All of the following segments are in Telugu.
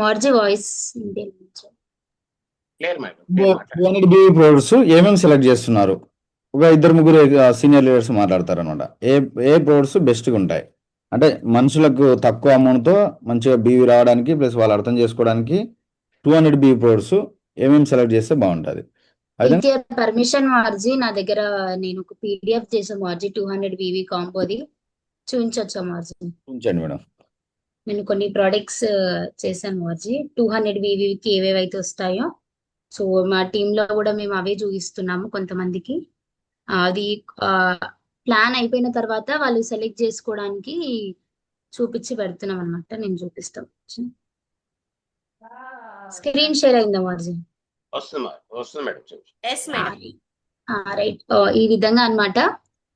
మార్జీ voice Indian. Clear madam, too clear మాట్లాడండి. హండ్రెడ్ బి ప్రొడక్ట్స్ ఏమేమి సెలెక్ట్ చేస్తున్నారు? ఒక ఇద్దరు ముగ్గురు సీనియర్ లీడర్స్ మాట్లాడతారు అనమాట. ఏ ఏ ప్రొడక్ట్స్ బెస్ట్గా ఉంటాయి అంటే మనుషులకు తక్కువ అమౌంట్తో మంచిగా బీవీ రావడానికి ప్లస్ వాళ్ళు అర్థం చేసుకోవడానికి 200 బి ప్రొడక్ట్స్ ఏమేమి సెలెక్ట్ చేస్తే బాగుంటుంది? అయితే విత్ యర్ పర్మిషన్ మార్జీ, నా దగ్గర నేను ఒక పీడిఎఫ్ చేసాను మార్జీ 200 వివి కాంబోది. చూపించొచ్చా మార్జీ? ఉంచండి మేడం. నేను కొన్ని ప్రోడక్ట్స్ చేశాను మార్జీ 200 వివికి ఏవేవైతే వస్తాయో. సో మా టీమ్ లో కూడా మేము అవే చూపిస్తున్నాము కొంతమందికి. అది ప్లాన్ అయిపోయిన తర్వాత వాళ్ళు సెలెక్ట్ చేసుకోవడానికి చూపించి పెడుతున్నాం అనమాట. నేను చూపిస్తాను. స్క్రీన్ షేర్ అయిందా మార్జీ? వస్తుంది మేడం. Yes madam. రైట్. ఈ విధంగా అన్నమాట.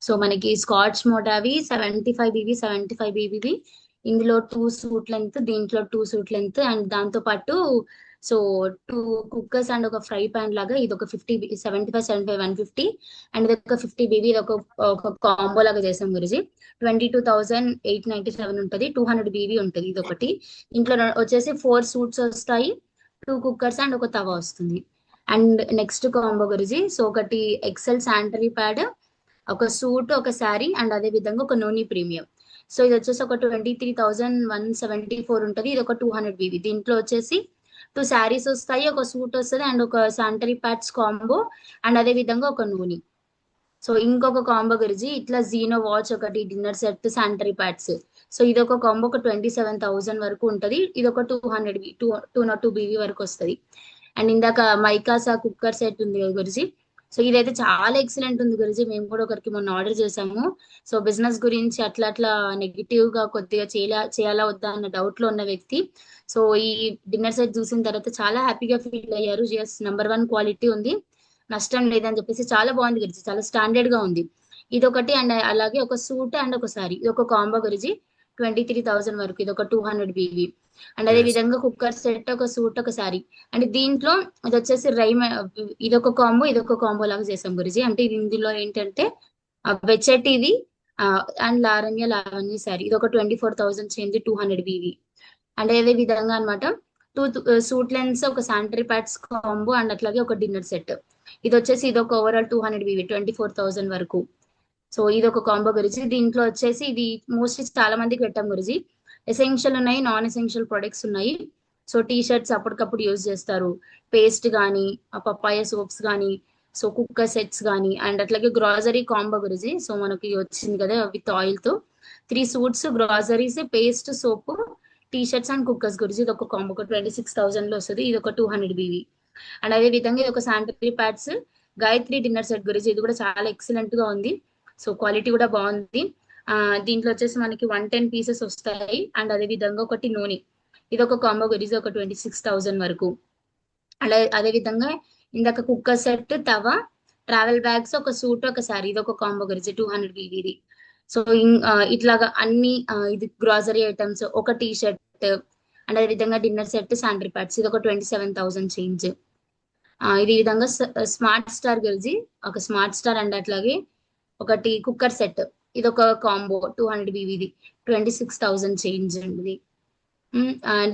సో మనకి స్కాచ్ మోటావి 75 బీబీ 75 బీబీవి, ఇందులో 2 సూట్ లెంత్, దీంట్లో 2 సూట్ లెంత్, అండ్ దాంతో పాటు సో 2 కుక్కర్స్ అండ్ ఒక ఫ్రై పాన్ లాగా ఇది ఒక 50 75 75 150, అండ్ ఇది ఒక 50 బీబీ, ఇది ఒక కాంబో లాగా చేసాం గురుజీ. 22,897 ఉంటుంది. 200 బీబీ ఉంటుంది ఇది ఒకటి. ఇంట్లో వచ్చేసి 4 సూట్స్ వస్తాయి, 2 కుక్కర్స్ అండ్ ఒక తవా వస్తుంది. And next combo Guruji, so ఒకటి ఎక్సెల్ శానిటరీ ప్యాడ్, ఒక సూట్, ఒక శారీ, అండ్ అదే విధంగా ఒక నోని ప్రీమియం. సో ఇది వచ్చేసి ఒక 23,174 ఉంటుంది. ఇది ఒక 200 బీబీ. దీంట్లో వచ్చేసి 2 శారీస్ వస్తాయి, ఒక సూట్ వస్తుంది, అండ్ ఒక శానిటరీ ప్యాడ్స్ కాంబో, అండ్ అదే విధంగా ఒక నూనె. సో ఇంకొక కాంబో గురించి ఇట్లా జీనో వాచ్ ఒకటి, dinner set, sanitary pads. So ఇది ఒక కాంబో ఒక 27,000 వరకు ఉంటుంది. ఇది ఒక 202 బీవీ వరకు వస్తుంది. అండ్ ఇందాక మైకాసా కుక్కర్ సెట్ ఉంది కదా గురించి, సో ఇదైతే చాలా ఎక్సలెంట్ ఉంది గురించి. మేము కూడా ఒకరికి మొన్న ఆర్డర్ చేసాము. సో బిజినెస్ గురించి అట్లా నెగిటివ్ గా కొద్దిగా చేయాలా వద్దా అన్న డౌట్ లో ఉన్న వ్యక్తి సో ఈ డిన్నర్ సెట్ చూసిన తర్వాత చాలా హ్యాపీగా ఫీల్ అయ్యారు. ఎస్, #1 క్వాలిటీ ఉంది, నష్టం లేదని చెప్పేసి చాలా బాగుంది గురించి, చాలా స్టాండర్డ్ గా ఉంది. ఇది ఒకటి, అండ్ అలాగే ఒక సూట్ అండ్ ఒక సారీ, ఇది ఒక కాంబో గురించి 23,000 వరకు. ఇది ఒక 200 బీవీ. అండ్ అదే విధంగా కుక్కర్ సెట్, ఒక సూట్, ఒక సారీ. అండ్ దీంట్లో ఇది వచ్చేసి ఇదొక కాంబో, ఇదొక కాంబో లాగా చేసాం గురించి. అంటే ఇది ఇందులో ఏంటంటే వెచ్చటి ఇది అండ్ లావణ్య సారీ, ఇది ఒక 24,000 చేంజ్, 200 బీవీ. అండ్ అదే విధంగా అనమాట 2 సూట్ లెన్స్, ఒక శానిటరీ ప్యాడ్స్ కాంబో, అండ్ అట్లాగే ఒక డిన్నర్ సెట్. ఇది వచ్చేసి ఇది ఒక ఓవరాల్ 200 బీవీ, 24,000 వరకు. సో ఇది ఒక కాంబో గురించి. దీంట్లో వచ్చేసి ఇది మోస్ట్లీ చాలా మందికి పెట్టాం గురించి. ఎసెన్షియల్ ఉన్నాయి, నాన్ ఎసెన్షియల్ ప్రొడక్ట్స్ ఉన్నాయి. సో టీ షర్ట్స్ అప్పటికప్పుడు యూజ్ చేస్తారు, పేస్ట్ కానీ, పప్పాయ సోప్స్ కానీ, సో కుక్కర్ సెట్స్ కానీ, అండ్ అట్లాగే గ్రాసరీ కాంబో గురించి. సో మనకి వచ్చింది కదా విత్ ఆయిల్ తో 3 suits, groceries, paste, soap, T shirts and cookers గురించి. ఇది ఒక కాంబో ఒక 26,000 లో వస్తుంది. ఇది ఒక 200 బీవీ. అండ్ అదే విధంగా ఇది ఒక sanitary pads Gayatri dinner set గురించి. ఇది కూడా చాలా ఎక్సలెంట్ గా ఉంది. సో క్వాలిటీ కూడా బాగుంది. దీంట్లో వచ్చేసి మనకి 110 పీసెస్ వస్తాయి. అండ్ అదే విధంగా ఒకటి నూనె, ఇది ఒక కాంబో గురించి ఒక 26,000 వరకు. అదే విధంగా ఇందాక కుక్కర్ సెట్, తవా, ట్రావెల్ బ్యాగ్స్, ఒక సూట్, ఒక సారీ, ఇది ఒక కాంబో గురించి 200 బీవీది. సో ఇట్లాగా అన్ని ఇది గ్రాసరీ ఐటమ్స్, ఒక టీ షర్ట్, అండ్ అదే విధంగా డిన్నర్ సెట్, శానిటరీ ప్యాడ్స్, ఇది ఒక 27,000 చేంజ్. ఇది విధంగా స్మార్ట్ స్టార్ గురించి ఒక స్మార్ట్ స్టార్, అండ్ అట్లాగే ఒకటి కుక్కర్ సెట్, ఇది ఒక కాంబో 200 బీవీది, 26,000 చేంజ్ అండి.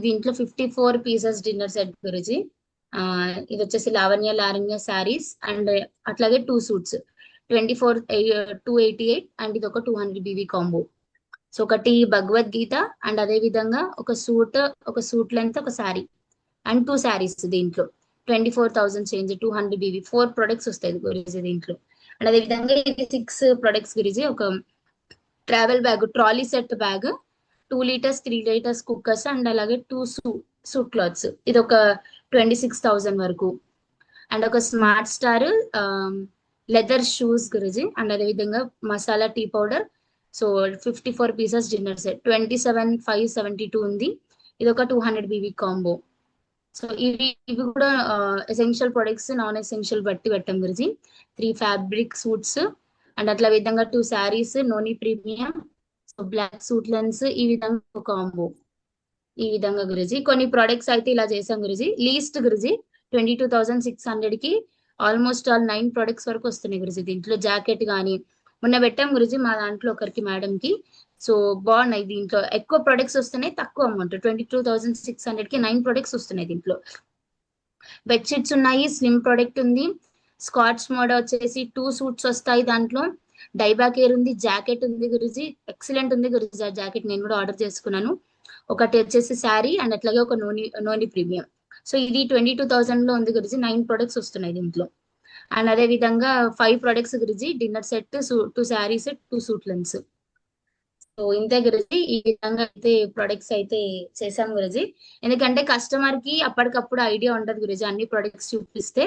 దీంట్లో 54 పీసెస్ డిన్నర్ సెట్ గురించి. ఇది వచ్చేసి లావణ్య శారీస్, అండ్ అట్లాగే 2 సూట్స్ 288, అండ్ ఇది ఒక 200 బీవీ కాంబో. సో ఒకటి భగవద్గీత, అండ్ అదే విధంగా ఒక సూట్ లెంత్, ఒక శారీ, అండ్ 2 శారీస్. దీంట్లో 24,000 చేంజ్, 200 బీవీ. 4 ప్రొడక్ట్స్ వస్తాయి గురించి దీంట్లో. అండ్ అదే విధంగా ఇది 6 ప్రొడక్ట్స్ గురించి. ఒక travel bag, trolley set bag, 2 litres 3 litres cookers, and అలాగే 2 సూట్ క్లాత్స్, ఇది ఒక 26,000 వరకు. అండ్ ఒక స్మార్ట్ స్టార్ లెదర్ షూస్ గురించి. అండ్ అదే విధంగా masala tea powder, so 54 pieces dinner set 27,572 ఉంది. ఇది ఒక 200 బీవీ కాంబో. సో ఇవి కూడా ఎసెన్షియల్ ప్రొడక్ట్స్, నాన్ ఎసెన్షియల్ బట్టి పెట్టాం గురించి. 3 ఫ్యాబ్రిక్ సూట్స్, అండ్ అట్లా విధంగా 2 శారీస్, నోని premium, so black suit lens, ఈ విధంగా కాంబో. ఈ విధంగా గురించి కొన్ని ప్రొడక్ట్స్ అయితే ఇలా చేసాం గురించి. లీస్ట్ గురించి 22,600 కి ఆల్మోస్ట్ ఆల్ 9 ప్రొడక్ట్స్ వరకు వస్తున్నాయి గురించి. దీంట్లో జాకెట్ కానీ మొన్న పెట్టాం గురించి మా దాంట్లో ఒకరికి మేడం కి సో బాగున్నాయి, దీంట్లో ఎక్కువ ప్రొడక్ట్స్ వస్తున్నాయి, తక్కువ అమౌంట్ 22,600 కి 9 ప్రొడక్ట్స్ వస్తున్నాయి దీంట్లో. బెడ్షీట్స్ ఉన్నాయి, స్లిమ్ ప్రొడక్ట్ ఉంది, స్కాచ్ మోడ్ వచ్చేసి 2 సూట్స్ వస్తాయి దాంట్లో, డైబ్యాక్ ఎయిర్ ఉంది, జాకెట్ ఉంది గురుజీ, ఎక్సలెంట్ ఉంది గురుజీ ఆ జాకెట్, నేను కూడా ఆర్డర్ చేసుకున్నాను. ఒకటి వచ్చేసి శారీ అండ్ అట్లాగే ఒక నోని ప్రీమియం. సో ఇది 22,000 లో ఉంది గురుజీ, 9 ప్రొడక్ట్స్ వస్తున్నాయి దీంట్లో. అండ్ అదే విధంగా 5 products Guruji, dinner set, 2 saris, 2 suit lens. So ఇంతే గురుజీ, ఈ విధంగా అయితే ప్రొడక్ట్స్ అయితే చేసాం గురుజీ. ఎందుకంటే కస్టమర్ కి అప్పటికప్పుడు ఐడియా ఉండదు గురుజీ అన్ని ప్రొడక్ట్స్ చూపిస్తే.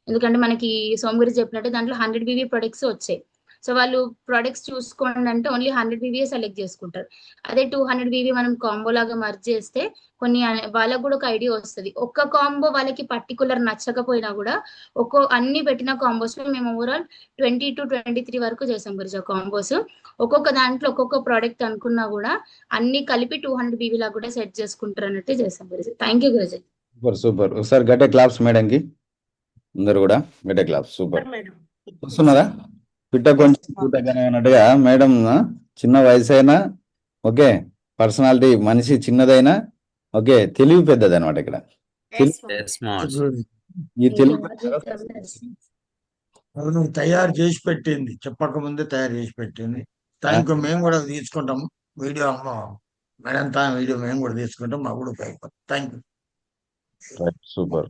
ఎందుకంటే మనకి సోమ్ గురుజీ చెప్పినట్టు దాంట్లో 100 BV ప్రొడక్ట్స్ వచ్చాయి. సో వాళ్ళు ప్రొడక్ట్స్ చూసుకోండి అంటే ఓన్లీ 100 BV సెలెక్ట్ చేసుకుంటారు. అదే 200 BV మనం కాంబో లాగా మర్జ్ చేస్తే కొన్ని వాళ్ళకు కూడా ఒక ఐడియా వస్తుంది. ఒక్క కాంబో వాళ్ళకి పర్టికులర్ నచ్చకపోయినా కూడా అన్ని పెట్టిన కాంబోస్ లో మేము ఓవరాల్ 20 to 23 వరకు చేసాం గురుజీ కాంబోస్. ఒక్కొక్క దాంట్లో ఒక్కొక్క ప్రోడక్ట్ అనుకున్నా కూడా అన్ని కలిపి 200 BV లాగా కూడా సెట్ చేసుకుంటారు అన్నట్టు చేసాం Guruji. Thank you Guruji. Super super. ఒకసారి గట్టే క్లాప్స్ మేడంకి, అందరు కూడా గట్టే క్లాప్స్. సూపర్. వస్తున్నారా పిట్ట కొంచెం పూటగానే అన్నట్టుగా మేడం చిన్న వయసు అయినా ఓకే, పర్సనాలిటీ మనిషి చిన్నదైనా ఓకే, తెలివి పెద్దది అనమాట ఇక్కడ. ఈ తెలివి నువ్వు తయారు చేసి పెట్టింది, చెప్పక ముందే తయారు చేసి పెట్టింది. Thank you. మేము కూడా తీసుకుంటాం వీడియో, మేడం వీడియో మేము కూడా తీసుకుంటాం, మాకు కూడా ఉపయోగపడుతుంది. Thank you. సూపర్.